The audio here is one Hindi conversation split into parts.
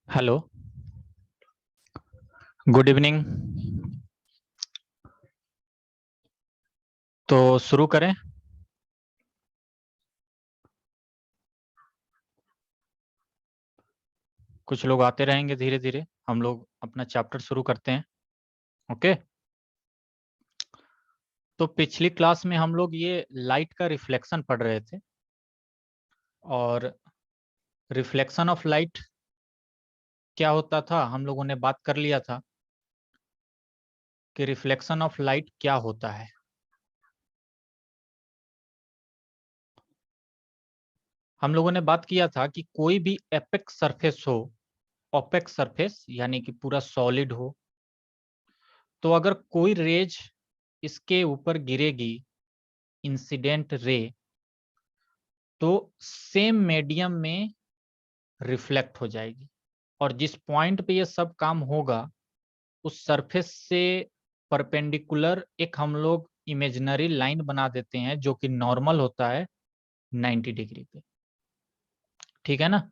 Hello, good evening. तो शुरू करें। कुछ लोग आते रहेंगे, धीरे धीरे हम लोग अपना चैप्टर शुरू करते हैं। ओके। तो पिछली क्लास में हम लोग ये लाइट का रिफ्लेक्शन पढ़ रहे थे, और रिफ्लेक्शन ऑफ लाइट क्या होता था हम लोगों ने बात कर लिया था कि रिफ्लेक्शन ऑफ लाइट क्या होता है। हम लोगों ने बात किया था कि कोई भी एपेक्स सरफेस हो, ओपेक सरफेस यानी कि पूरा सॉलिड हो, तो अगर कोई रेज इसके ऊपर गिरेगी, इंसिडेंट रे, तो सेम मीडियम में रिफ्लेक्ट हो जाएगी। और जिस पॉइंट पे ये सब काम होगा, उस सरफेस से परपेंडिकुलर एक हम लोग इमेजिनरी लाइन बना देते हैं, जो कि नॉर्मल होता है 90 डिग्री पे। ठीक है ना।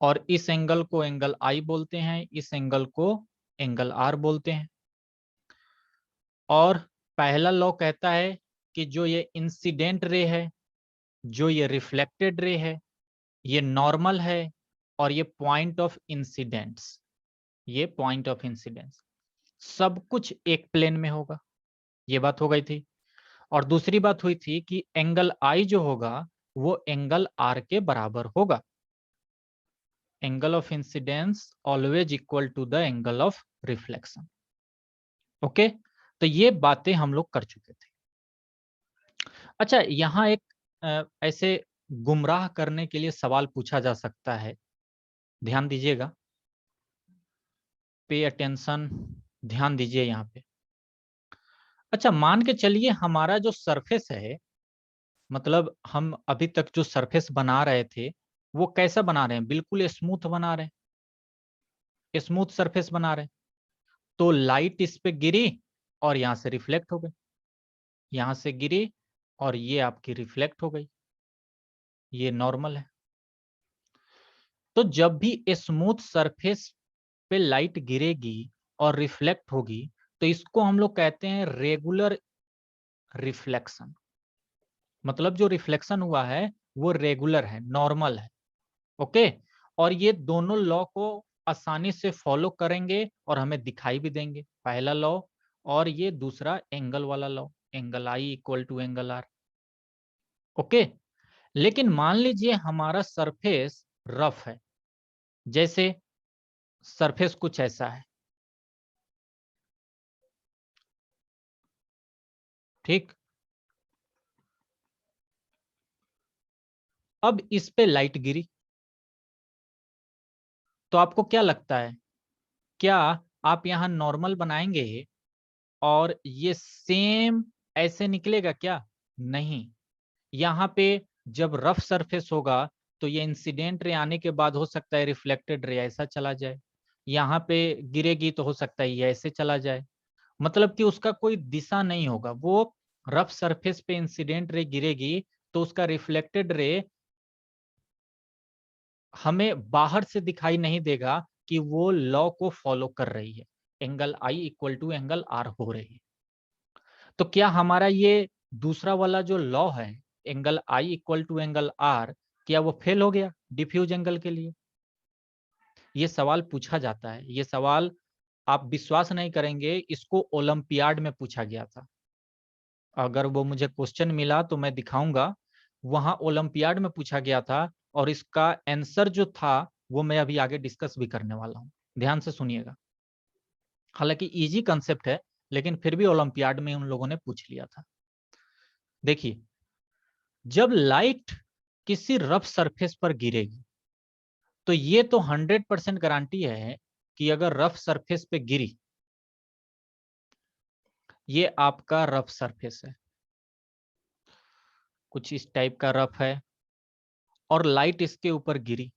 और इस एंगल को एंगल आई बोलते हैं, इस एंगल को एंगल आर बोलते हैं। और पहला लॉ कहता है कि जो ये इंसिडेंट रे है, जो ये रिफ्लेक्टेड रे है, ये नॉर्मल है, और ये पॉइंट ऑफ इंसिडेंस, ये पॉइंट ऑफ इंसिडेंस सब कुछ एक प्लेन में होगा। ये बात हो गई थी। और दूसरी बात हुई थी कि एंगल आई जो होगा वो एंगल आर के बराबर होगा। Angle of incidence always equal to the angle of reflection. Okay. तो ये बातें हम लोग कर चुके थे। अच्छा, यहाँ एक ऐसे गुमराह करने के लिए सवाल पूछा जा सकता है, ध्यान दीजिएगा, पे अटेंशन, ध्यान दीजिए यहाँ पे। अच्छा, मान के चलिए हमारा जो सरफेस है, मतलब हम अभी तक जो सरफेस बना रहे थे वो कैसा बना रहे हैं, बिल्कुल स्मूथ बना रहे हैं, स्मूथ सरफेस बना रहे हैं। तो लाइट इस पे गिरी और यहां से रिफ्लेक्ट हो गई, यहां से गिरी और ये आपकी रिफ्लेक्ट हो गई, ये नॉर्मल है। तो जब भी स्मूथ सरफेस पे लाइट गिरेगी और रिफ्लेक्ट होगी, तो इसको हम लोग कहते हैं रेगुलर रिफ्लेक्शन। मतलब जो रिफ्लेक्शन हुआ है वो रेगुलर है, नॉर्मल है। ओके। और ये दोनों लॉ को आसानी से फॉलो करेंगे और हमें दिखाई भी देंगे, पहला लॉ और ये दूसरा एंगल वाला law, angle I equal to angle R. Okay. लेकिन मान लीजिए हमारा सरफेस रफ है, जैसे सरफेस कुछ ऐसा है, ठीक। अब इस पे लाइट गिरी, तो आपको क्या लगता है, क्या आप यहां नॉर्मल बनाएंगे और ये सेम ऐसे निकलेगा क्या? नहीं। यहाँ पे जब रफ सरफेस होगा तो ये इंसिडेंट रे आने के बाद हो सकता है रिफ्लेक्टेड रे ऐसा चला जाए, यहाँ पे गिरेगी तो हो सकता है ये ऐसे चला जाए। मतलब कि उसका कोई दिशा नहीं होगा, वो रफ सरफेस पे इंसिडेंट रे गिरेगी तो उसका रिफ्लेक्टेड रे हमें बाहर से दिखाई नहीं देगा कि वो लॉ को फॉलो कर रही है, angle I equal to angle R हो रही है। तो क्या हमारा ये दूसरा वाला जो लॉ है, angle I equal to angle R, क्या वो फेल हो गया डिफ्यूज एंगल के लिए? ये सवाल पूछा जाता है। ये सवाल आप विश्वास नहीं करेंगे, इसको ओलंपियाड में पूछा गया था। अगर वो मुझे क्वेश्चन मिला तो मैं दिखाऊंगा, वहां ओलंपियाड में पूछा गया था। और इसका आंसर जो था वो मैं अभी आगे डिस्कस भी करने वाला हूं, ध्यान से सुनिएगा। हालांकि इजी कंसेप्ट है, लेकिन फिर भी ओलंपियाड में उन लोगों ने पूछ लिया था। देखिए, जब लाइट किसी रफ सरफेस पर गिरेगी, तो ये तो 100% गारंटी है कि अगर रफ सरफेस पे गिरी, ये आपका रफ सरफेस है, कुछ इस टाइप का रफ है, और लाइट इसके ऊपर गिरी,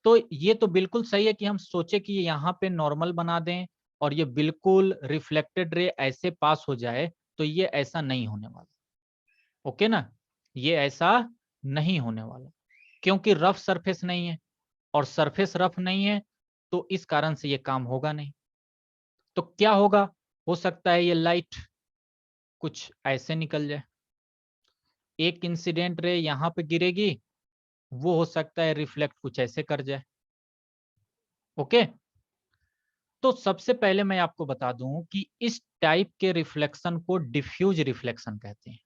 तो ये तो बिल्कुल सही है कि हम सोचे कि यहाँ पे नॉर्मल बना दें और ये बिल्कुल रिफ्लेक्टेड रे ऐसे पास हो जाए, तो ये ऐसा नहीं होने वाला। ओके ना, ये ऐसा नहीं होने वाला, क्योंकि रफ सरफेस नहीं है। और सरफेस रफ नहीं है, तो इस कारण से ये काम होगा नहीं। तो क्या होगा, हो सकता है ये लाइट कुछ ऐसे निकल जाए, एक इंसिडेंट रे यहां पे गिरेगी, वो हो सकता है रिफ्लेक्ट कुछ ऐसे कर जाए। ओके, तो सबसे पहले मैं आपको बता दूं कि इस टाइप के रिफ्लेक्शन को डिफ्यूज रिफ्लेक्शन कहते हैं।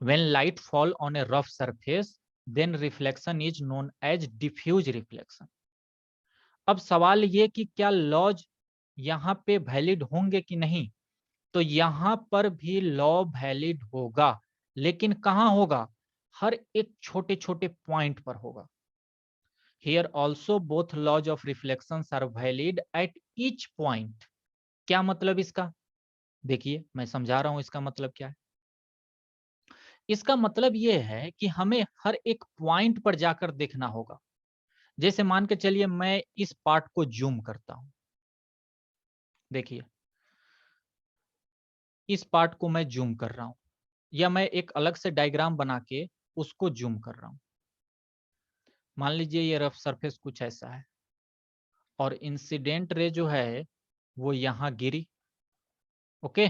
When light fall on a rough surface, then reflection is known as diffuse reflection. अब सवाल ये कि क्या लॉज यहाँ पे वैलिड होंगे कि नहीं, तो यहाँ पर भी लॉ वैलिड होगा, लेकिन कहाँ होगा, हर एक छोटे छोटे पॉइंट पर होगा। Here also both laws of reflections are valid at each point. क्या मतलब इसका, देखिए मैं समझा रहा हूं इसका मतलब क्या है। इसका मतलब यह है कि हमें हर एक पॉइंट पर जाकर देखना होगा। जैसे मान के चलिए मैं इस पार्ट को जूम करता हूं, देखिए इस पार्ट को मैं जूम कर रहा हूं, या मैं एक अलग से डायग्राम बना के उसको जूम कर रहा हूं। मान लीजिए ये रफ सरफेस कुछ ऐसा है और इंसिडेंट रे जो है वो यहां गिरी। ओके,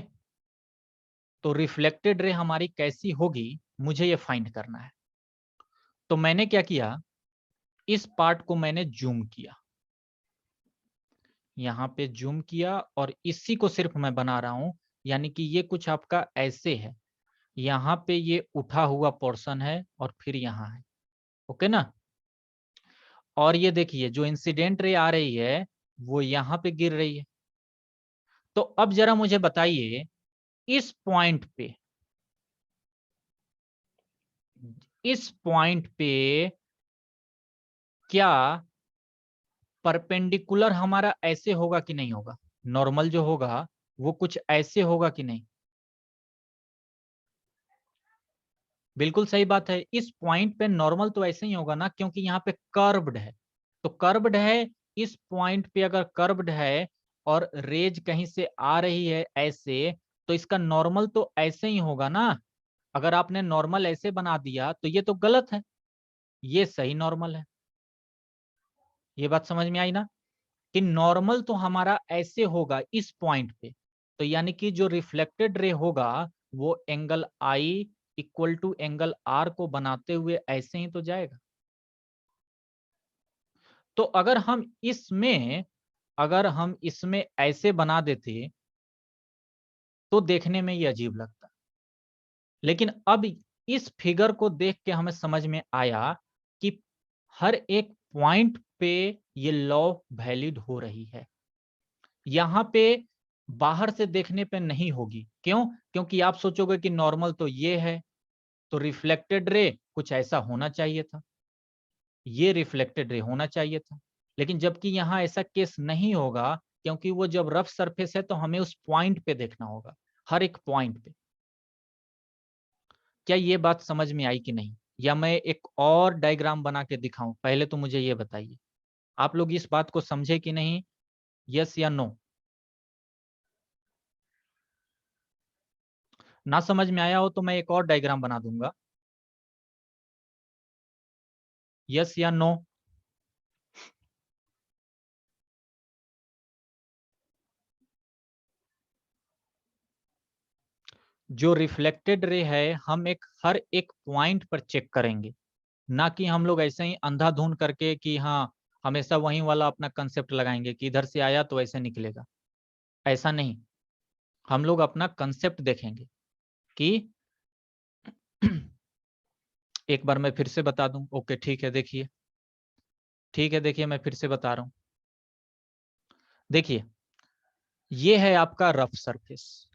तो रिफ्लेक्टेड रे हमारी कैसी होगी, मुझे ये फाइंड करना है। तो मैंने क्या किया, इस पार्ट को मैंने जूम किया, यहाँ पे जूम किया और इसी को सिर्फ मैं बना रहा हूं, यानी कि ये कुछ आपका ऐसे है, यहाँ पे ये उठा हुआ पोर्शन है और फिर यहाँ है। ओके ना, और ये देखिए जो इंसिडेंट रे आ रही है वो यहाँ पे गिर रही है। तो अब जरा मुझे बताइए, इस पॉइंट पे, इस पॉइंट पे क्या परपेंडिकुलर हमारा ऐसे होगा कि नहीं होगा, नॉर्मल जो होगा वो कुछ ऐसे होगा कि नहीं। बिल्कुल सही बात है, इस पॉइंट पे नॉर्मल तो ऐसे ही होगा ना, क्योंकि यहाँ पे कर्व्ड है। तो कर्व्ड है, इस पॉइंट पे अगर कर्व्ड है और रेज कहीं से आ रही है ऐसे, तो इसका नॉर्मल तो ऐसे ही होगा ना। अगर आपने नॉर्मल ऐसे बना दिया तो ये तो गलत है, ये सही नॉर्मल है। ये बात समझ में आई ना, कि नॉर्मल तो हमारा ऐसे होगा इस पॉइंट पे, तो यानी कि जो रिफ्लेक्टेड रे होगा वो angle I equal to angle R को बनाते हुए ऐसे ही तो जाएगा। तो अगर हम इसमें ऐसे बना देते तो देखने में ये अजीब लगता, लेकिन अब इस फिगर को देख के हमें समझ में आया कि हर एक पॉइंट पे ये लॉ वैलिड हो रही है। यहाँ पे बाहर से देखने पे नहीं होगी, क्यों, क्योंकि आप सोचोगे कि नॉर्मल तो ये है, तो रिफ्लेक्टेड रे कुछ ऐसा होना चाहिए था, ये रिफ्लेक्टेड रे होना चाहिए था। लेकिन जबकि यहाँ ऐसा केस नहीं होगा, क्योंकि वो जब रफ सरफेस है तो हमें उस पॉइंट पे देखना होगा, हर एक पॉइंट पे। क्या ये बात समझ में आई कि नहीं, या मैं एक और डायग्राम बना के दिखाऊं, पहले तो मुझे ये बताइए आप लोग इस बात को समझे कि नहीं, यस या नो। ना समझ में आया हो तो मैं एक और डायग्राम बना दूंगा, यस या नो। जो रिफ्लेक्टेड रे है हम हर एक पॉइंट पर चेक करेंगे, ना कि हम लोग ऐसे ही अंधाधुंध करके कि हाँ हमेशा वही वाला अपना कंसेप्ट लगाएंगे कि इधर से आया तो ऐसे निकलेगा। ऐसा नहीं, हम लोग अपना कंसेप्ट देखेंगे कि एक बार मैं फिर से बता दूं, ओके ठीक है, देखिए ठीक है, देखिए मैं फिर से बता रहा हूं। देखिए ये है आपका रफ सरफेस,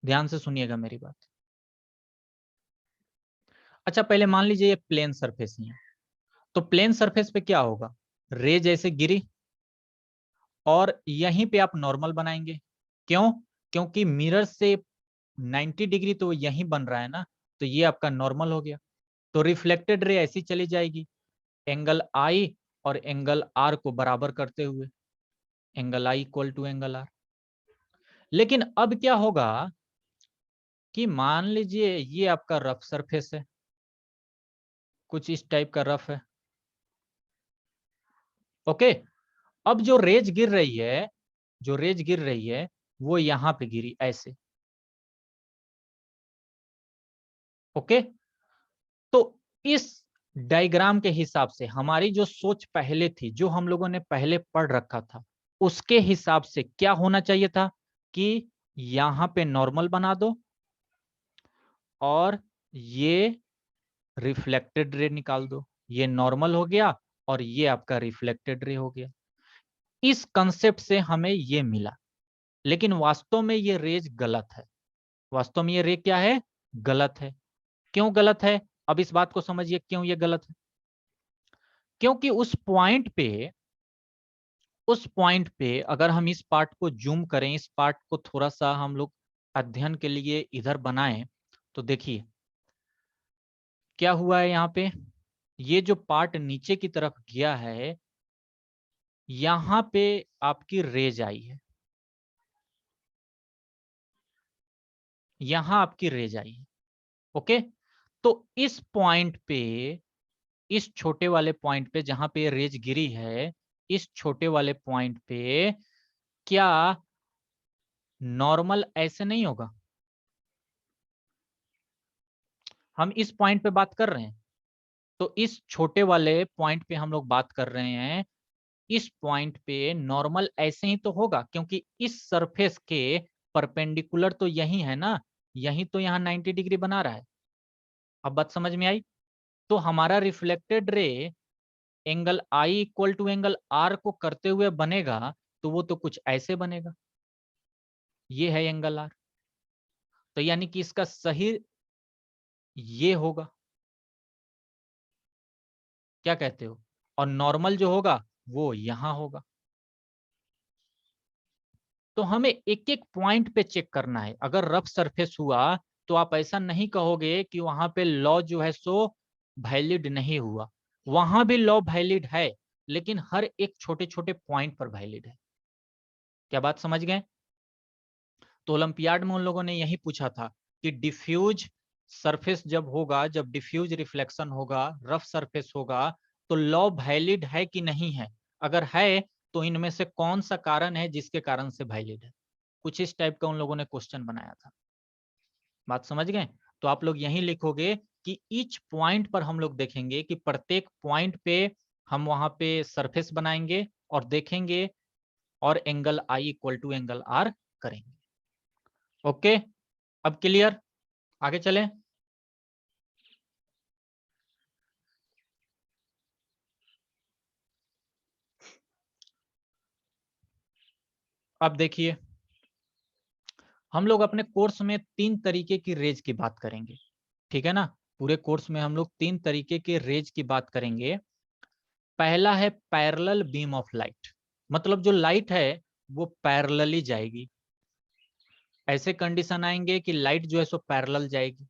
ध्यान से सुनिएगा मेरी बात। अच्छा पहले मान लीजिए ये प्लेन सरफेस ही है, तो प्लेन सरफेस पे क्या होगा, रे जैसे गिरी और यहीं पे आप नॉर्मल बनाएंगे। क्यों, क्योंकि मिरर से 90 डिग्री तो यहीं बन रहा है ना, तो ये आपका नॉर्मल हो गया। तो रिफ्लेक्टेड रे ऐसी चली जाएगी, एंगल आई और एंगल आर को बराबर करते हुए, angle I equal to angle R. लेकिन अब क्या होगा कि मान लीजिए ये आपका रफ सरफेस है, कुछ इस टाइप का रफ है, ओके, अब जो रेज गिर रही है, जो रेज गिर रही है वो यहां पे गिरी ऐसे। ओके, तो इस डायग्राम के हिसाब से हमारी जो सोच पहले थी, जो हम लोगों ने पहले पढ़ रखा था, उसके हिसाब से क्या होना चाहिए था कि यहां पे नॉर्मल बना दो और ये रिफ्लेक्टेड रे निकाल दो। ये नॉर्मल हो गया और ये आपका रिफ्लेक्टेड रे हो गया। इस कंसेप्ट से हमें ये मिला, लेकिन वास्तव में ये रेज गलत है। वास्तव में ये रे क्या है? गलत है। क्यों गलत है? अब इस बात को समझिए क्यों ये गलत है। क्योंकि उस पॉइंट पे अगर हम इस पार्ट को जूम करें, इस पार्ट को थोड़ा सा हम लोग अध्ययन के लिए इधर बनाएं, तो देखिए क्या हुआ है यहाँ पे। ये जो पार्ट नीचे की तरफ गया है, यहां पे आपकी रेज आई है, यहां आपकी रेज आई है। ओके, तो इस पॉइंट पे, इस छोटे वाले पॉइंट पे जहां पे रेज गिरी है, इस छोटे वाले पॉइंट पे क्या नॉर्मल ऐसे नहीं होगा? हम इस पॉइंट पे बात कर रहे हैं, तो इस छोटे वाले पॉइंट पे हम लोग बात कर रहे हैं। इस पॉइंट पे नॉर्मल ऐसे ही तो होगा, क्योंकि इस सरफेस के परपेंडिकुलर तो यही है ना, यही तो यहाँ 90 डिग्री बना रहा है। अब बात समझ में आई? तो हमारा reflected ray angle I equal to angle R को करते हुए बनेगा, तो वो तो कुछ ऐसे बनेगा। ये है एंगल आर, तो यानी कि इसका सही ये होगा। क्या कहते हो? और नॉर्मल जो होगा वो यहां होगा। तो हमें एक एक पॉइंट पे चेक करना है। अगर रफ सरफेस हुआ तो आप ऐसा नहीं कहोगे कि वहां पे लॉ जो है सो वैलिड नहीं हुआ। वहां भी लॉ वैलिड है, लेकिन हर एक छोटे छोटे पॉइंट पर वैलिड है। क्या बात समझ गए? तो ओलंपियाड में उन लोगों ने यही पूछा था कि डिफ्यूज सरफेस जब होगा, जब डिफ्यूज रिफ्लेक्शन होगा, रफ सरफेस होगा, तो लॉ वैलिड है कि नहीं है। अगर है तो इनमें से कौन सा कारण है जिसके कारण से वैलिड है। कुछ इस टाइप का उन लोगों ने क्वेश्चन बनाया था। बात समझ गए? तो आप लोग यही लिखोगे कि ईच पॉइंट पर हम लोग देखेंगे कि प्रत्येक पॉइंट पे हम वहां पे सरफेस बनाएंगे और देखेंगे और angle I equal to angle R करेंगे। ओके, अब क्लियर? आगे चलें। अब देखिए, हम लोग अपने कोर्स में 3 तरीके की रेज की बात करेंगे, ठीक है ना? पूरे कोर्स में हम लोग 3 तरीके के रेज की बात करेंगे। पहला है पैरेलल बीम ऑफ लाइट, मतलब जो लाइट है वो पैरेलली जाएगी। ऐसे कंडीशन आएंगे कि लाइट जो है सो पैरेलल जाएगी,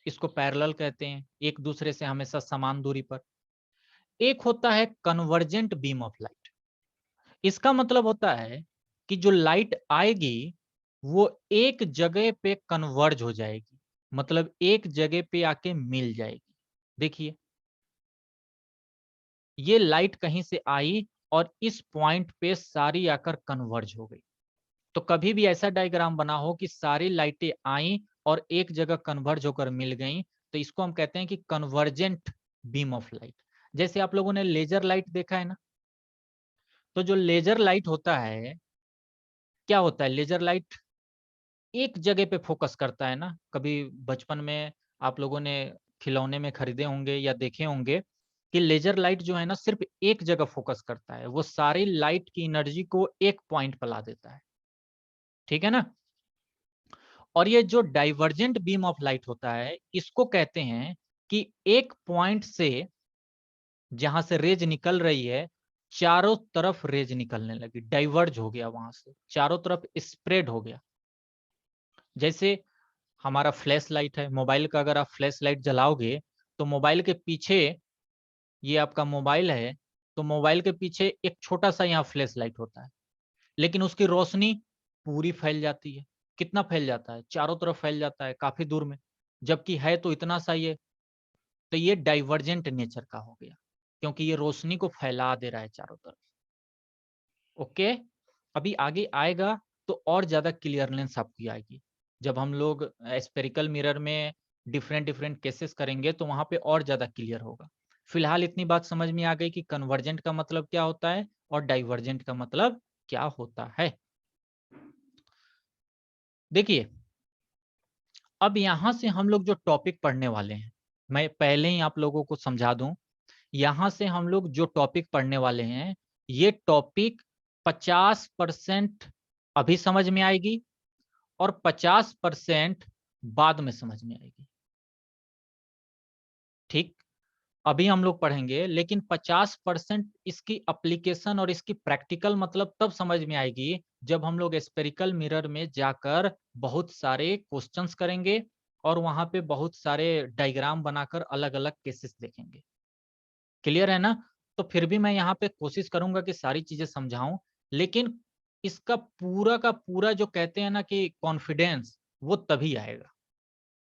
इसको पैरेलल कहते हैं, एक दूसरे से हमेशा समान दूरी पर। एक होता है कन्वर्जेंट बीम ऑफ लाइट। इसका मतलब होता है कि जो लाइट आएगी वो एक जगह पे कन्वर्ज हो जाएगी, मतलब एक जगह पे आके मिल जाएगी। देखिए, ये लाइट कहीं से आई और इस पॉइंट पे सारी आकर कन्वर्ज हो गई। तो कभी भी ऐसा डायग्राम बना हो कि सारी लाइटें आई और एक जगह कन्वर्ज होकर मिल गई, तो इसको हम कहते हैं कि कन्वर्जेंट बीम ऑफ लाइट। जैसे आप लोगों ने लेजर लाइट देखा है ना, तो जो लेजर लाइट होता है, क्या होता है? लेजर लाइट एक जगह पे फोकस करता है ना। कभी बचपन में आप लोगों ने खिलौने में खरीदे होंगे या देखे होंगे कि लेजर लाइट जो है ना सिर्फ एक जगह फोकस करता है, वो सारी लाइट की एनर्जी को एक पॉइंट पर ला देता है, ठीक है ना? और ये जो डाइवर्जेंट बीम ऑफ लाइट होता है, इसको कहते हैं कि एक पॉइंट से जहां से रेज निकल रही है, चारों तरफ रेज निकलने लगी, डाइवर्ज हो गया, वहां से चारों तरफ स्प्रेड हो गया। जैसे हमारा फ्लैश लाइट है, मोबाइल का अगर आप फ्लैश लाइट जलाओगे तो मोबाइल के पीछे, ये आपका मोबाइल है, तो मोबाइल के पीछे एक छोटा सा यहाँ फ्लैश लाइट होता है, लेकिन उसकी रोशनी पूरी फैल जाती है। कितना फैल जाता है? चारों तरफ फैल जाता है, काफी दूर में, जबकि है तो इतना सा ये। तो ये डाइवर्जेंट नेचर का हो गया, क्योंकि ये रोशनी को फैला दे रहा है चारों तरफ। ओके, अभी आगे आएगा तो और ज्यादा क्लियरनेस आपकी आएगी। जब हम लोग स्पेरिकल मिरर में डिफरेंट डिफरेंट केसेस करेंगे तो वहां पे और ज्यादा क्लियर होगा। फिलहाल इतनी बात समझ में आ गई कि कन्वर्जेंट का मतलब क्या होता है और डाइवर्जेंट का मतलब क्या होता है। देखिए, अब यहां से हम लोग जो टॉपिक पढ़ने वाले हैं, मैं पहले ही आप लोगों को समझा दूं, यहां से हम लोग जो टॉपिक पढ़ने वाले हैं, ये टॉपिक 50% अभी समझ में आएगी और 50% बाद में समझ में आएगी। ठीक, अभी हम लोग पढ़ेंगे, लेकिन 50% इसकी एप्लीकेशन और इसकी प्रैक्टिकल मतलब तब समझ में आएगी जब हम लोग स्पेरिकल मिरर में जाकर बहुत सारे क्वेश्चंस करेंगे और वहां पे बहुत सारे डायग्राम बनाकर अलग अलग केसेस देखेंगे। क्लियर है ना? तो फिर भी मैं यहाँ पे कोशिश करूंगा कि सारी चीजें समझाऊं, लेकिन इसका पूरा का पूरा जो कहते हैं ना कि कॉन्फिडेंस, वो तभी आएगा।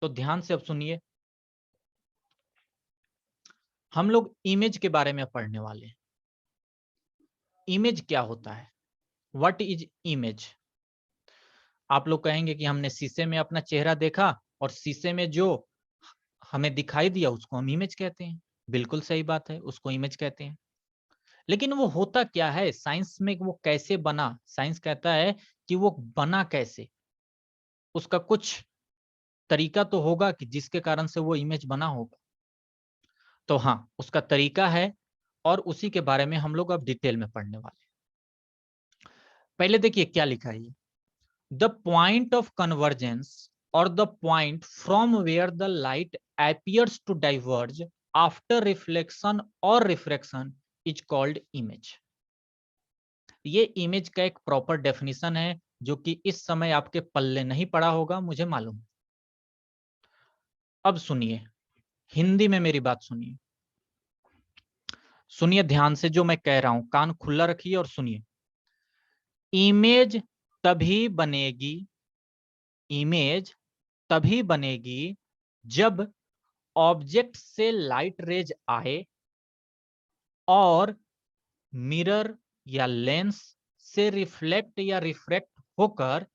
तो ध्यान से अब सुनिए, हम लोग इमेज के बारे में पढ़ने वाले हैं। इमेज क्या होता है? What is image? आप लोग कहेंगे कि हमने शीशे में अपना चेहरा देखा और शीशे में जो हमें दिखाई दिया उसको हम इमेज कहते हैं। बिल्कुल सही बात है, उसको इमेज कहते हैं। लेकिन वो होता क्या है साइंस में, वो कैसे बना? साइंस कहता है कि वो बना कैसे, उसका कुछ तरीका तो होगा कि जिसके कारण से वो इमेज बना होगा। तो हाँ, उसका तरीका है और उसी के बारे में हम लोग अब डिटेल में पढ़ने वाले हैं। पहले देखिए क्या लिखा है। The point of convergence or the point from where the light appears to diverge after reflection or refraction is called image। ये इमेज का एक प्रॉपर डेफिनेशन है जो कि इस समय आपके पल्ले नहीं पड़ा होगा, मुझे मालूम। अब सुनिए, हिंदी में मेरी बात सुनिए, सुनिए ध्यान से जो मैं कह रहा हूं, कान खुला रखिए और सुनिए। इमेज तभी बनेगी, इमेज तभी बनेगी जब ऑब्जेक्ट से लाइट रेज आए और मिरर या लेंस से रिफ्लेक्ट या रिफ्रैक्ट होकर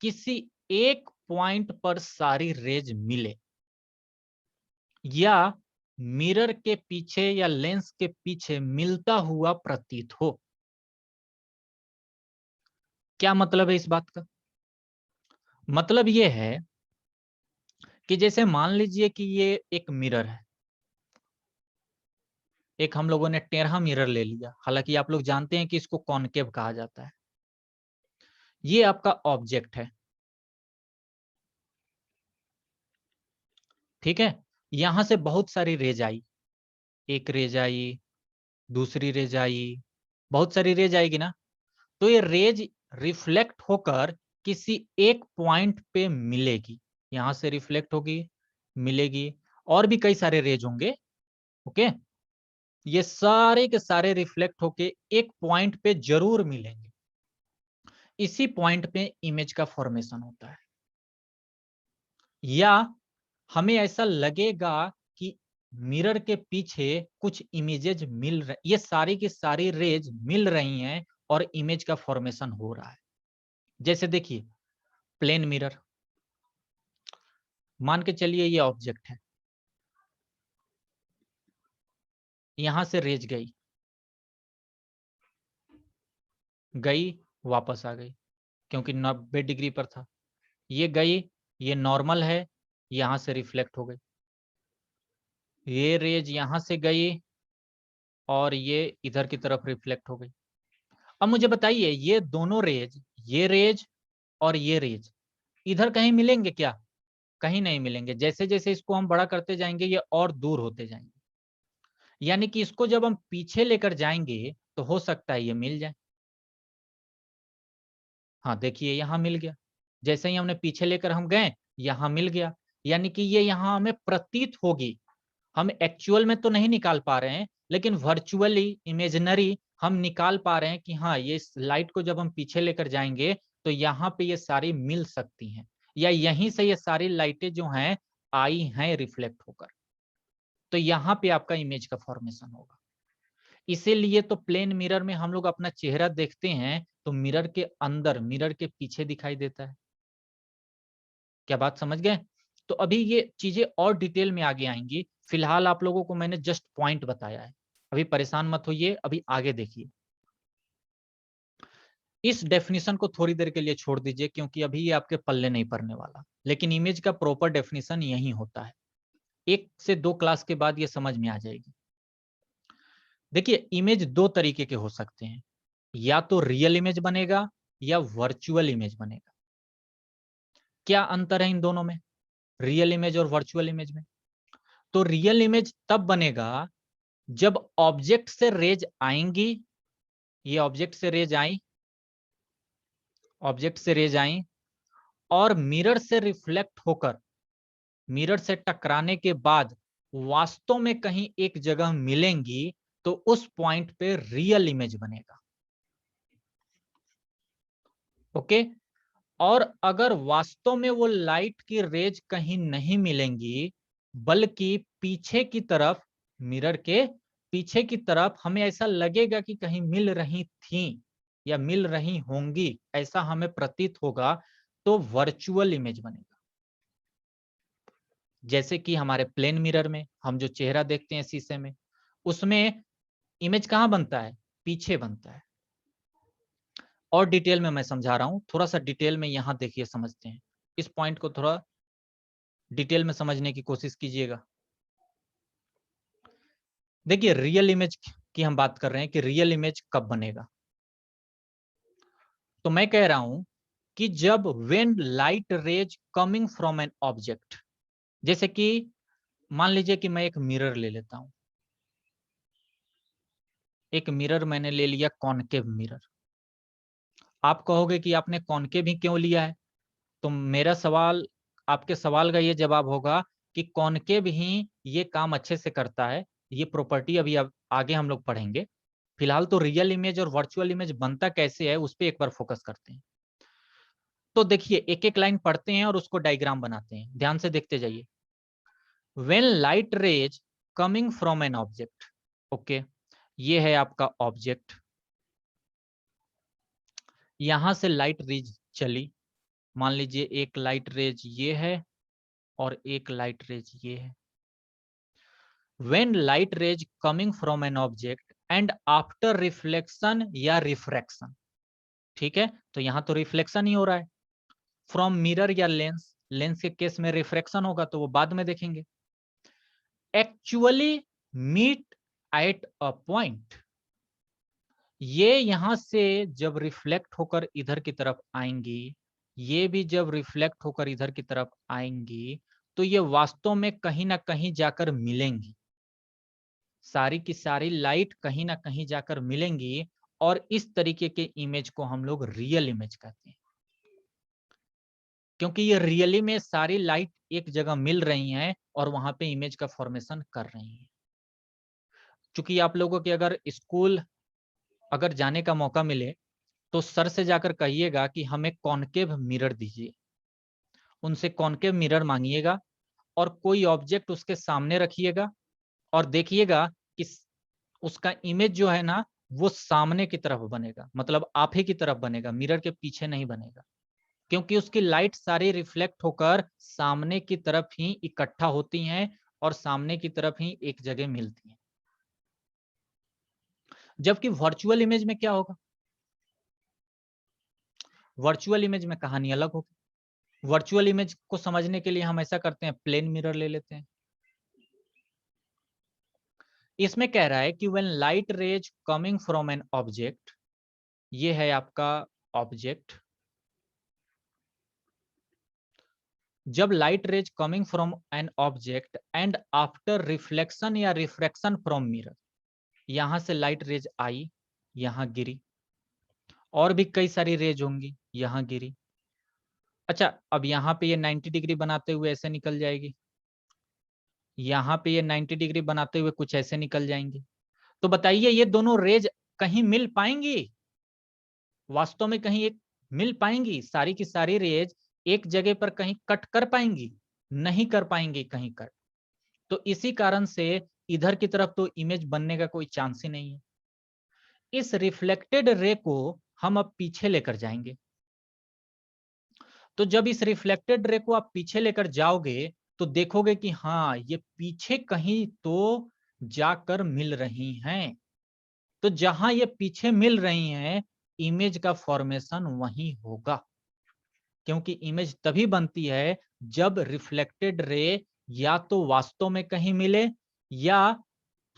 किसी एक पॉइंट पर सारी रेज मिले, या मिरर के पीछे या लेंस के पीछे मिलता हुआ प्रतीत हो। क्या मतलब है इस बात का? मतलब यह है कि जैसे मान लीजिए कि ये एक मिरर है, एक हम लोगों ने टेढ़ा मिरर ले लिया, हालांकि आप लोग जानते हैं कि इसको कॉनकेव कहा जाता है। ये आपका ऑब्जेक्ट है, ठीक है। यहां से बहुत सारी रेज आई, एक रेज आई, दूसरी रेज आई, बहुत सारी रेज आएगी ना। तो ये रेज रिफ्लेक्ट होकर किसी एक पॉइंट पे मिलेगी, यहां से रिफ्लेक्ट होगी, मिलेगी, और भी कई सारे रेज होंगे। ओके, ये सारे के सारे रिफ्लेक्ट होके एक पॉइंट पे जरूर मिलेंगे। इसी पॉइंट पे इमेज का फॉर्मेशन होता है। या हमें ऐसा लगेगा कि मिरर के पीछे कुछ इमेजेस मिल रहे, ये सारी की सारी रेज मिल रही हैं और इमेज का फॉर्मेशन हो रहा है। जैसे देखिए, प्लेन मिरर, मान के चलिए ये ऑब्जेक्ट है, यहां से रेज गई, गई, वापस आ गई, क्योंकि 90 डिग्री पर था। ये गई, ये नॉर्मल है, यहां से रिफ्लेक्ट हो गई। ये रेज यहां से गई और ये इधर की तरफ रिफ्लेक्ट हो गई। अब मुझे बताइए, ये दोनों रेज, ये रेज और ये रेज इधर कहीं मिलेंगे क्या? कहीं नहीं मिलेंगे। जैसे जैसे इसको हम बड़ा करते जाएंगे ये और दूर होते जाएंगे, यानी कि इसको जब हम पीछे लेकर जाएंगे तो हो सकता है ये मिल जाए। हाँ देखिए, यहां मिल गया, जैसे ही हमने पीछे लेकर हम गए यहां मिल गया, यानी कि ये यहां हमें प्रतीत होगी। हम एक्चुअल में तो नहीं निकाल पा रहे हैं, लेकिन वर्चुअली, इमेजिनरी हम निकाल पा रहे हैं कि हाँ, ये लाइट को जब हम पीछे लेकर जाएंगे तो यहाँ पे ये सारी मिल सकती हैं, या यहीं से ये सारी लाइटें जो हैं आई हैं रिफ्लेक्ट होकर। तो यहाँ पे आपका इमेज का फॉर्मेशन होगा। इसीलिए तो प्लेन मिरर में हम लोग अपना चेहरा देखते हैं तो मिरर के अंदर, मिरर के पीछे दिखाई देता है। क्या बात समझ गए? तो अभी ये चीजें और डिटेल में आगे आएंगी, फिलहाल आप लोगों को मैंने जस्ट पॉइंट बताया है। अभी परेशान मत होइए, अभी आगे देखिए। इस डेफिनेशन को थोड़ी देर के लिए छोड़ दीजिए क्योंकि अभी ये आपके पल्ले नहीं पड़ने वाला, लेकिन इमेज का प्रॉपर डेफिनेशन यही होता है। 1 से 2 क्लास के बाद ये समझ में आ जाएगी। देखिए, इमेज 2 तरीके के हो सकते हैं, या तो रियल इमेज बनेगा या वर्चुअल इमेज बनेगा। क्या अंतर है इन दोनों में, रियल इमेज और वर्चुअल इमेज में? तो रियल इमेज तब बनेगा जब ऑब्जेक्ट से रेज आएंगी, ये ऑब्जेक्ट से रेज आई, ऑब्जेक्ट से रेज आई और मिरर से रिफ्लेक्ट होकर, मिरर से टकराने के बाद वास्तव में कहीं एक जगह मिलेंगी, तो उस पॉइंट पे रियल इमेज बनेगा। ओके? और अगर वास्तव में वो लाइट की रेज कहीं नहीं मिलेंगी, बल्कि पीछे की तरफ, मिरर के पीछे की तरफ हमें ऐसा लगेगा कि कहीं मिल रही थी या मिल रही होंगी, ऐसा हमें प्रतीत होगा, तो वर्चुअल इमेज बनेगा। जैसे कि हमारे प्लेन मिरर में हम जो चेहरा देखते हैं शीशे में, उसमें इमेज कहाँ बनता है? पीछे बनता है। और डिटेल में मैं समझा रहा हूं, थोड़ा सा डिटेल में यहां देखिए, समझते हैं इस पॉइंट को, थोड़ा डिटेल में समझने की कोशिश कीजिएगा। देखिए, रियल इमेज की हम बात कर रहे हैं कि रियल इमेज कब बनेगा। तो मैं कह रहा हूं कि जब when light rays coming from an object, जैसे कि मान लीजिए कि मैं एक मिरर ले लेता हूं, एक मिरर मैंने ले लिया, कॉनकेव मिरर। आप कहोगे कि आपने कॉनकेव ही क्यों लिया है? तो मेरा सवाल, आपके सवाल का ये जवाब होगा कि कॉनकेव ही ये काम अच्छे से करता है। ये प्रॉपर्टी अभी आगे हम लोग पढ़ेंगे। फिलहाल तो रियल इमेज और वर्चुअल इमेज बनता कैसे है उस पर एक बार फोकस करते हैं। तो देखिए, एक एक लाइन पढ़ते हैं और उसको डायग्राम बनाते हैं, ध्यान से देखते जाइए। When light rays coming from an object, okay, ये है आपका ऑब्जेक्ट, यहां से लाइट रेज चली, मान लीजिए एक लाइट रेज ये है और एक लाइट रेज ये है। When light rays coming from an object and after reflection या refraction, ठीक है, तो यहां तो रिफ्लेक्शन ही हो रहा है फ्रॉम मिरर या लेंस, लेंस के केस में रिफ्रैक्शन होगा तो वो बाद में देखेंगे। Actually meet at a point, ये यहां से जब रिफ्लेक्ट होकर इधर की तरफ आएंगी, ये भी जब रिफ्लेक्ट होकर इधर की तरफ आएंगी, तो ये वास्तव में कहीं ना कहीं जाकर मिलेंगी, सारी की सारी लाइट कहीं ना कहीं जाकर मिलेंगी, और इस तरीके के इमेज को हम लोग रियल इमेज कहते हैं, क्योंकि ये रियली में सारी लाइट एक जगह मिल रही हैं और वहां पे इमेज का फॉर्मेशन कर रही हैं। चूंकि आप लोगों के अगर स्कूल अगर जाने का मौका मिले तो सर से जाकर कहिएगा कि हमें कॉनकेव मिरर दीजिए, उनसे कॉनकेव मिरर मांगिएगा और कोई ऑब्जेक्ट उसके सामने रखिएगा और देखिएगा कि उसका इमेज जो है ना वो सामने की तरफ बनेगा, मतलब आप ही की तरफ बनेगा, मिरर के पीछे नहीं बनेगा, क्योंकि उसकी लाइट सारी रिफ्लेक्ट होकर सामने की तरफ ही इकट्ठा होती हैं और सामने की तरफ ही एक जगह मिलती हैं। जबकि वर्चुअल इमेज में क्या होगा? वर्चुअल इमेज में कहानी अलग होगी। वर्चुअल इमेज को समझने के लिए हम ऐसा करते हैं, प्लेन मिरर ले लेते हैं। इसमें कह रहा है कि when light rays coming from an object, ये है आपका ऑब्जेक्ट, जब light rays coming from an object and after reflection या रिफ्रैक्शन फ्रॉम मिरर, यहां से लाइट रेज आई, यहां गिरी, और भी कई सारी रेज होंगी, यहां गिरी। अच्छा, अब यहां पे ये 90 डिग्री बनाते हुए ऐसे निकल जाएगी, यहां पे ये 90 डिग्री बनाते हुए कुछ ऐसे निकल जाएंगे। तो बताइए, ये दोनों रेज कहीं मिल पाएंगी? वास्तव में कहीं एक मिल पाएंगी? सारी की सारी रेज एक जगह पर कहीं कट कर पाएंगी? नहीं कर पाएंगी कहीं कट। तो इसी कारण से इधर की तरफ तो इमेज बनने का कोई चांस ही नहीं है। इस रिफ्लेक्टेड रे को हम अब पीछे लेकर जाएंगे। तो जब इस रिफ्लेक्टेड रे को आप पीछे लेकर जाओगे तो देखोगे कि हाँ, ये पीछे कहीं तो जाकर मिल रही हैं। तो जहां ये पीछे मिल रही हैं, इमेज का फॉर्मेशन वहीं होगा, क्योंकि इमेज तभी बनती है जब रिफ्लेक्टेड रे या तो वास्तव में कहीं मिले या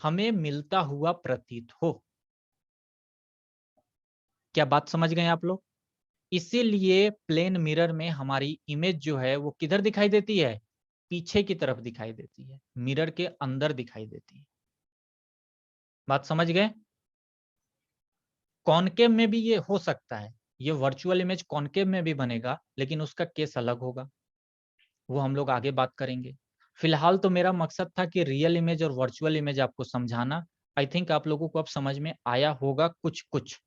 हमें मिलता हुआ प्रतीत हो। क्या बात समझ गए आप लोग? इसीलिए प्लेन मिरर में हमारी इमेज जो है वो किधर दिखाई देती है? पीछे की तरफ दिखाई देती है, मिरर के अंदर दिखाई देती है। बात समझ गए? कॉनकेव में भी ये हो सकता है, ये वर्चुअल इमेज कॉनकेव में भी बनेगा, लेकिन उसका केस अलग होगा, वो हम लोग आगे बात करेंगे। फिलहाल तो मेरा मकसद था कि रियल इमेज और वर्चुअल इमेज आपको समझाना। आई थिंक आप लोगों को अब समझ में आया होगा कुछ कुछ।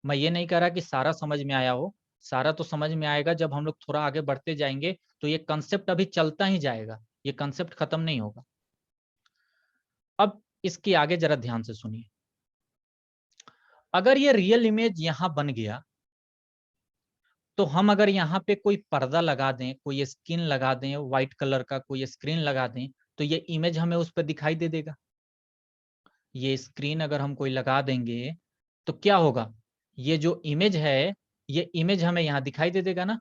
मैं ये नहीं कह रहा कि सारा समझ में आया हो, सारा तो समझ में आएगा जब हम लोग थोड़ा आगे बढ़ते जाएंगे, तो ये कंसेप्ट अभी चलता ही जाएगा, ये कंसेप्ट खत्म नहीं होगा। अब इसके आगे जरा ध्यान से सुनिए। अगर ये रियल इमेज यहां बन गया, तो हम अगर यहाँ पे कोई पर्दा लगा दें, कोई स्क्रीन लगा दें, व्हाइट कलर का कोई स्क्रीन लगा दें, तो ये इमेज हमें उस पर दिखाई दे देगा। ये स्क्रीन अगर हम कोई लगा देंगे तो क्या होगा? ये जो इमेज है, ये इमेज हमें यहाँ दिखाई दे देगा ना?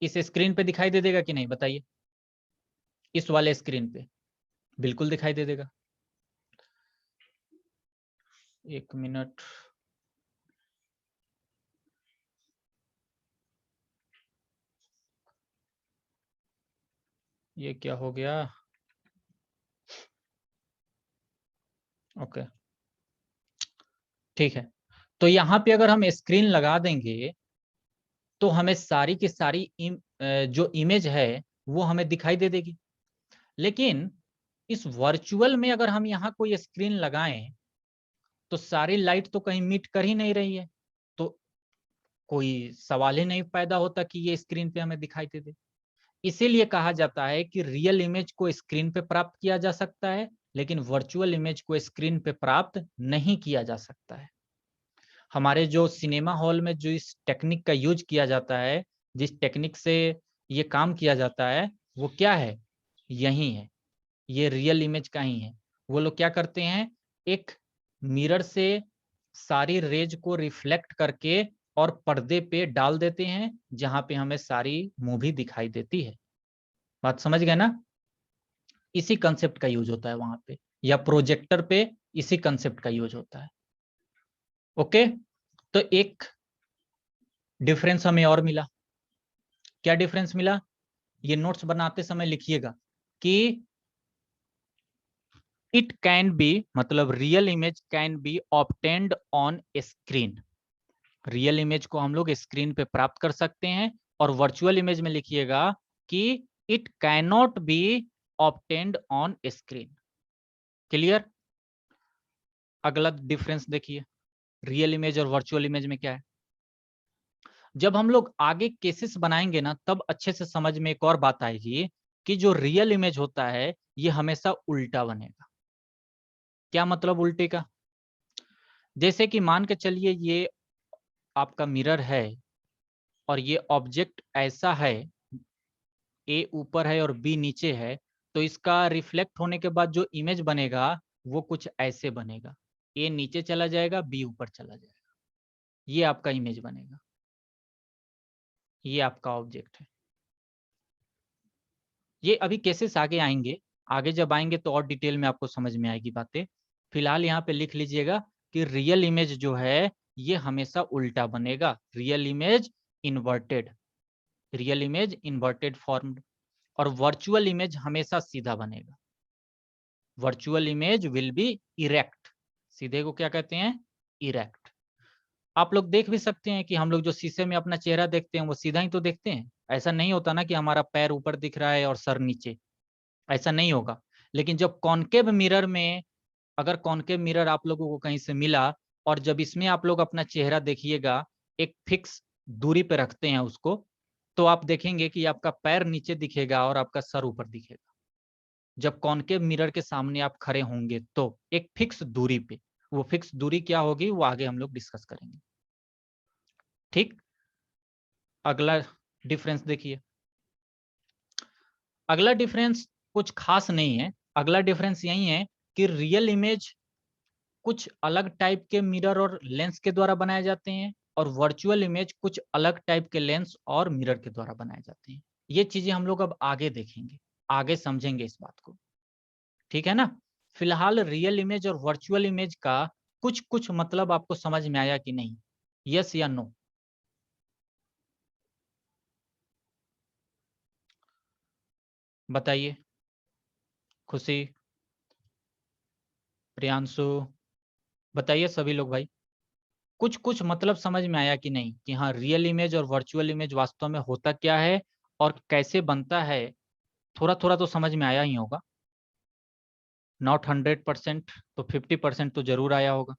इस स्क्रीन पे दिखाई दे देगा कि नहीं, बताइए? इस वाले स्क्रीन पे बिल्कुल दिखाई दे देगा। एक मिनट, ये क्या हो गया? ओके, ठीक है। तो यहाँ पे अगर हम स्क्रीन लगा देंगे तो हमें सारी की सारी जो इमेज है वो हमें दिखाई दे देगी। लेकिन इस वर्चुअल में अगर हम यहाँ कोई स्क्रीन लगाएं तो सारी लाइट तो कहीं मिट कर ही नहीं रही है, तो कोई सवाल ही नहीं पैदा होता कि ये स्क्रीन पे हमें दिखाई दे दे। इसीलिए कहा जाता है कि रियल इमेज को स्क्रीन पे प्राप्त किया जा सकता है, लेकिन वर्चुअल इमेज को स्क्रीन पे प्राप्त नहीं किया जा सकता है। हमारे जो सिनेमा हॉल में जो इस टेक्निक का यूज किया जाता है, जिस टेक्निक से ये काम किया जाता है, वो क्या है? यही है, ये रियल इमेज का ही है। वो लोग क्या करते हैं, एक मिरर से सारी रेज को रिफ्लेक्ट करके और पर्दे पे डाल देते हैं, जहां पे हमें सारी मूवी दिखाई देती है। बात समझ गए ना? इसी कंसेप्ट का यूज होता है वहां पे, या प्रोजेक्टर पे इसी कंसेप्ट का यूज होता है। ओके, तो एक डिफरेंस हमें और मिला। क्या डिफरेंस मिला? ये नोट्स बनाते समय लिखिएगा कि इट कैन बी, मतलब real image can be obtained on screen. Real image को हम लोग स्क्रीन पे प्राप्त कर सकते हैं। और वर्चुअल इमेज में लिखिएगा कि it can not be obtained on screen. Clear? अगला डिफरेंस देखिए, रियल इमेज और वर्चुअल इमेज में क्या है। जब हम लोग आगे केसेस बनाएंगे ना, तब अच्छे से समझ में एक और बात आएगी कि जो रियल इमेज होता है ये हमेशा उल्टा बनेगा। क्या मतलब उल्टे का? जैसे कि मान के चलिए ये आपका मिरर है और ये ऑब्जेक्ट ऐसा है, ए ऊपर है और बी नीचे है, तो इसका रिफ्लेक्ट होने के बाद जो इमेज बनेगा वो कुछ ऐसे बनेगा। ए नीचे चला जाएगा, बी ऊपर चला जाएगा, ये आपका इमेज बनेगा, ये आपका ऑब्जेक्ट है। ये अभी केसेस आगे आएंगे, आगे जब आएंगे तो और डिटेल में आपको समझ में आएगी बातें। फिलहाल यहाँ पे लिख लीजिएगा कि रियल इमेज जो है ये हमेशा उल्टा बनेगा, real image inverted, real image inverted form. और वर्चुअल इमेज हमेशा सीधा बनेगा, virtual image will be erect. सीधे को क्या कहते हैं? इरेक्ट। आप लोग देख भी सकते हैं कि हम लोग जो शीशे में अपना चेहरा देखते हैं वो सीधा ही तो देखते हैं। ऐसा नहीं होता ना कि हमारा पैर ऊपर दिख रहा है और सर नीचे, ऐसा नहीं होगा। लेकिन जब कॉनकेव मिरर में, अगर कॉनकेव मिरर आप लोगों को कहीं से मिला और जब इसमें आप लोग अपना चेहरा देखिएगा, एक फिक्स दूरी पे रखते हैं उसको, तो आप देखेंगे कि आपका पैर नीचे दिखेगा और आपका सर ऊपर दिखेगा। जब कॉनकेव मिरर के सामने आप खड़े होंगे तो एक फिक्स दूरी पे, वो फिक्स दूरी क्या होगी वो आगे हम लोग डिस्कस करेंगे। ठीक, अगला डिफरेंस देखिए। अगला डिफरेंस कुछ खास नहीं है, अगला डिफरेंस यही है कि रियल इमेज कुछ अलग टाइप के मिरर और लेंस के द्वारा बनाए जाते हैं और वर्चुअल इमेज कुछ अलग टाइप के लेंस और मिरर के द्वारा बनाए जाते हैं। ये चीजें हम लोग अब आगे देखेंगे, आगे समझेंगे इस बात को, ठीक है ना। फिलहाल रियल इमेज और वर्चुअल इमेज का कुछ कुछ मतलब आपको समझ में आया कि नहीं, यस या नो? बताइए। खुशी, प्रियांशु, बताइए सभी लोग भाई, कुछ कुछ मतलब समझ में आया कि नहीं, कि हाँ रियल इमेज और वर्चुअल इमेज वास्तव में होता क्या है और कैसे बनता है? थोड़ा थोड़ा तो समझ में आया ही होगा, नॉट 100% तो 50% तो जरूर आया होगा।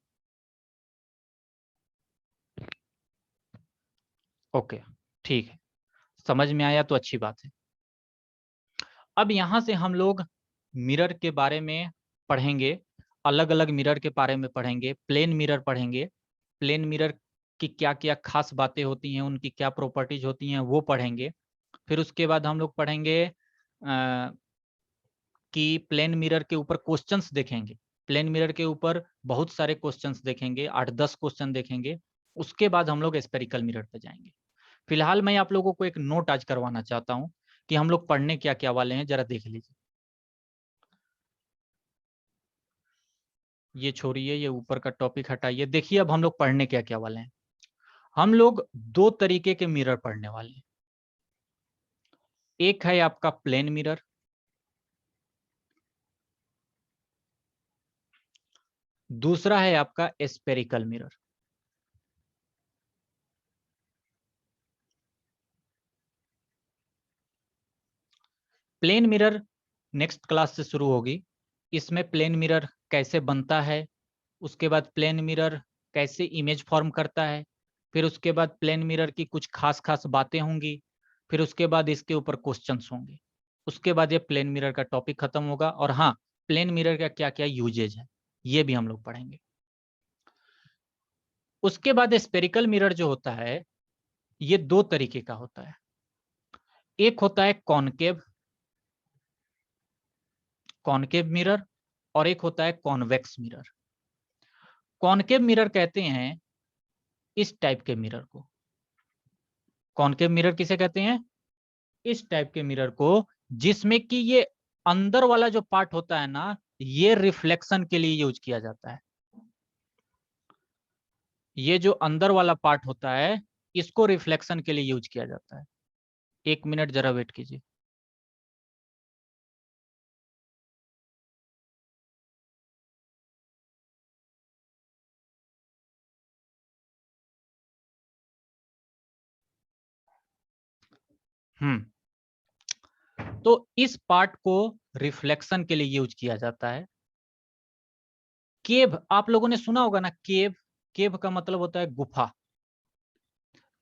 ओके, ठीक है, समझ में आया तो अच्छी बात है। अब यहां से हम लोग मिरर के बारे में पढ़ेंगे, अलग अलग मिरर के बारे में पढ़ेंगे, प्लेन मिरर पढ़ेंगे, प्लेन मिरर की क्या क्या खास बातें होती हैं, उनकी क्या प्रॉपर्टीज होती हैं वो पढ़ेंगे। फिर उसके बाद हम लोग पढ़ेंगे कि प्लेन मिरर के ऊपर क्वेश्चंस देखेंगे, प्लेन मिरर के ऊपर बहुत सारे क्वेश्चंस देखेंगे, 8-10 क्वेश्चन देखेंगे। उसके बाद हम लोग स्पेरिकल मिरर पे जाएंगे। फिलहाल मैं आप लोगों को एक नोट आज करवाना चाहता हूं कि हम लोग पढ़ने क्या क्या वाले हैं, जरा देख लीजिए। ये छोड़िए, ये ऊपर का टॉपिक हटाइए, देखिए अब हम लोग पढ़ने क्या क्या वाले हैं। हम लोग दो तरीके के मिरर पढ़ने वाले हैं। एक है आपका प्लेन मिरर, दूसरा है आपका spherical mirror. Plane mirror next class से शुरू होगी। इसमें प्लेन मिरर कैसे बनता है, उसके बाद प्लेन मिरर कैसे इमेज फॉर्म करता है, फिर उसके बाद प्लेन मिरर की कुछ खास खास बातें होंगी, फिर उसके बाद इसके ऊपर क्वेश्चंस होंगे। उसके बाद ये प्लेन मिरर का टॉपिक खत्म होगा। और हाँ, प्लेन मिरर का क्या क्या यूजेज है ये भी हम लोग पढ़ेंगे। उसके बाद स्पेरिकल मिरर जो होता है ये दो तरीके का होता है। एक होता है कॉनकेव, कॉनकेव मिरर, और एक होता है कॉन्वेक्स मिरर। कॉनकेव मिरर कहते हैं इस टाइप के मिरर को, कॉनकेव मिरर किसे कहते हैं? इस टाइप के मिरर को, जिसमें कि ये अंदर वाला जो पार्ट होता है ना, ये रिफ्लेक्शन के लिए यूज किया जाता है। ये जो अंदर वाला पार्ट होता है इसको रिफ्लेक्शन के लिए यूज किया जाता है। एक मिनट जरा वेट कीजिए। तो इस पार्ट को रिफ्लेक्शन के लिए यूज किया जाता है। केव आप लोगों ने सुना होगा ना, केव, केव का मतलब होता है गुफा।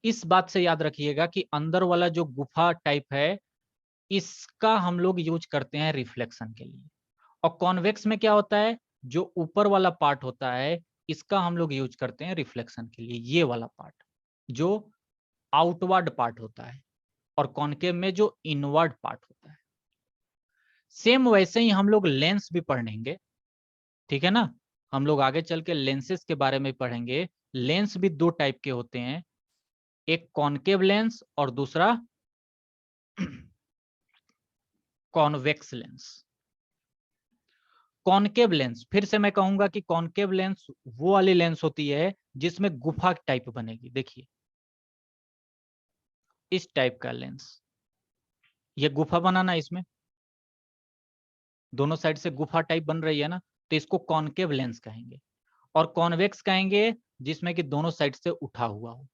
इस बात से याद रखिएगा कि अंदर वाला जो गुफा टाइप है इसका हम लोग यूज करते हैं रिफ्लेक्शन के लिए। और कॉन्वेक्स में क्या होता है, जो ऊपर वाला पार्ट होता है इसका हम लोग यूज करते हैं रिफ्लेक्शन के लिए, ये वाला पार्ट जो आउटवर्ड पार्ट होता है, और कॉनकेव में जो इनवर्ड पार्ट होता है। सेम वैसे ही हम लोग लेंस भी पढ़ेंगे, ठीक है ना। हम लोग आगे चल के लेंसेज के बारे में पढ़ेंगे। लेंस भी दो टाइप के होते हैं, एक कॉनकेव लेंस और दूसरा कॉन्वेक्स लेंस। कॉनकेव लेंस, फिर से मैं कहूंगा कि कॉनकेव लेंस वो वाली लेंस होती है जिसमें गुफा टाइप बनेगी। देखिए इस टाइप का लेंस, ये गुफा बनाना, इसमें दोनों साइड से गुफा टाइप बन रही है ना, तो इसको कॉनकेव लेंस कहेंगे। और कॉन्वेक्स कहेंगे जिसमें कि दोनों साइड से उठा हुआ हो,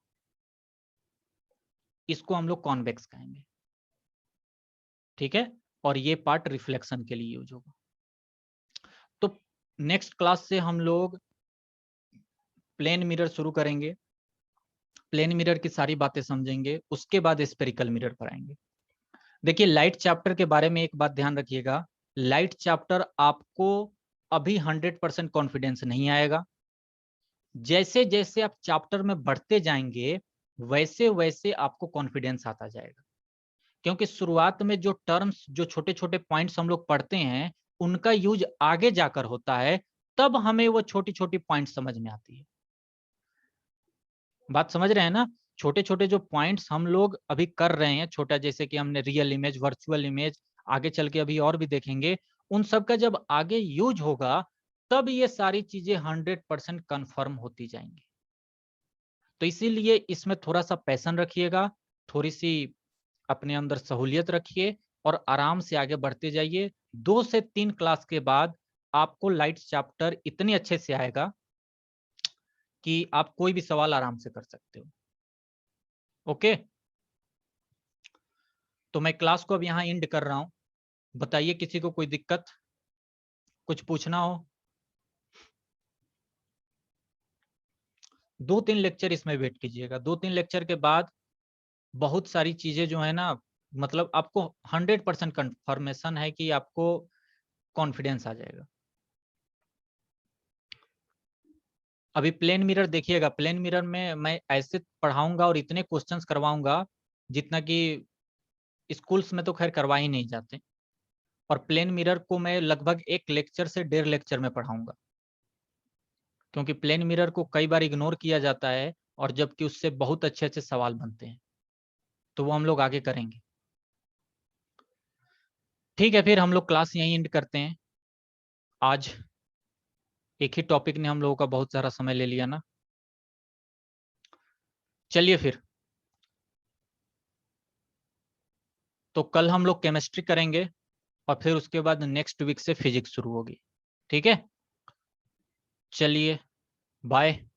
इसको हम लोग कॉन्वेक्स कहेंगे, ठीक है। और ये पार्ट रिफ्लेक्शन के लिए यूज होगा। तो नेक्स्ट क्लास से हम लोग प्लेन मिरर शुरू करेंगे, प्लेन मिरर की सारी बातें समझेंगे, उसके बाद स्पेरिकल मिरर पर आएंगे। देखिए लाइट चैप्टर के बारे में एक बात ध्यान रखिएगा, लाइट चैप्टर आपको अभी 100% कॉन्फिडेंस नहीं आएगा। जैसे जैसे आप चैप्टर में बढ़ते जाएंगे वैसे वैसे आपको कॉन्फिडेंस आता जाएगा, क्योंकि शुरुआत में जो टर्म्स, जो छोटे छोटे पॉइंट्स हम लोग पढ़ते हैं, उनका यूज आगे जाकर होता है, तब हमें वो छोटी छोटी पॉइंट समझ में आती है। बात समझ रहे हैं ना? छोटे छोटे जो पॉइंट्स हम लोग अभी कर रहे हैं, छोटा जैसे कि हमने रियल इमेज, वर्चुअल इमेज, आगे चल के अभी और भी देखेंगे, उन सब का जब आगे यूज होगा तब ये सारी चीजें 100% कंफर्म होती जाएंगी। तो इसीलिए इसमें थोड़ा सा पैशन रखिएगा, थोड़ी सी अपने अंदर सहूलियत रखिए और आराम से आगे बढ़ते जाइए। 2 से 3 क्लास के बाद आपको लाइट चैप्टर इतने अच्छे से आएगा कि आप कोई भी सवाल आराम से कर सकते हो। ओके, तो मैं क्लास को अब यहाँ एंड कर रहा हूँ। बताइए किसी को कोई दिक्कत, कुछ पूछना हो? 2-3 लेक्चर इसमें वेट कीजिएगा। 2-3 लेक्चर के बाद बहुत सारी चीजें जो है ना, मतलब आपको 100% कंफर्मेशन है कि आपको कॉन्फिडेंस आ जाएगा। अभी प्लेन मिरर देखिएगा, प्लेन मिरर में मैं ऐसे पढ़ाऊंगा और इतने क्वेश्चंस करवाऊंगा जितना कि स्कूल्स में तो खैर करवा ही नहीं जाते, और प्लेन मिरर को मैं लगभग 1 लेक्चर से 1.5 लेक्चर में पढ़ाऊंगा, क्योंकि प्लेन मिरर को कई बार इग्नोर किया जाता है और जबकि उससे बहुत अच्छे अच्छे सवाल बनते हैं, तो वो हम लोग आगे करेंगे। ठीक है, फिर हम लोग क्लास यहीं एंड करते हैं। आज एक ही टॉपिक ने हम लोगों का बहुत सारा समय ले लिया ना। चलिए फिर, तो कल हम लोग केमिस्ट्री करेंगे और फिर उसके बाद नेक्स्ट वीक से फिजिक्स शुरू होगी। ठीक है, चलिए, बाय।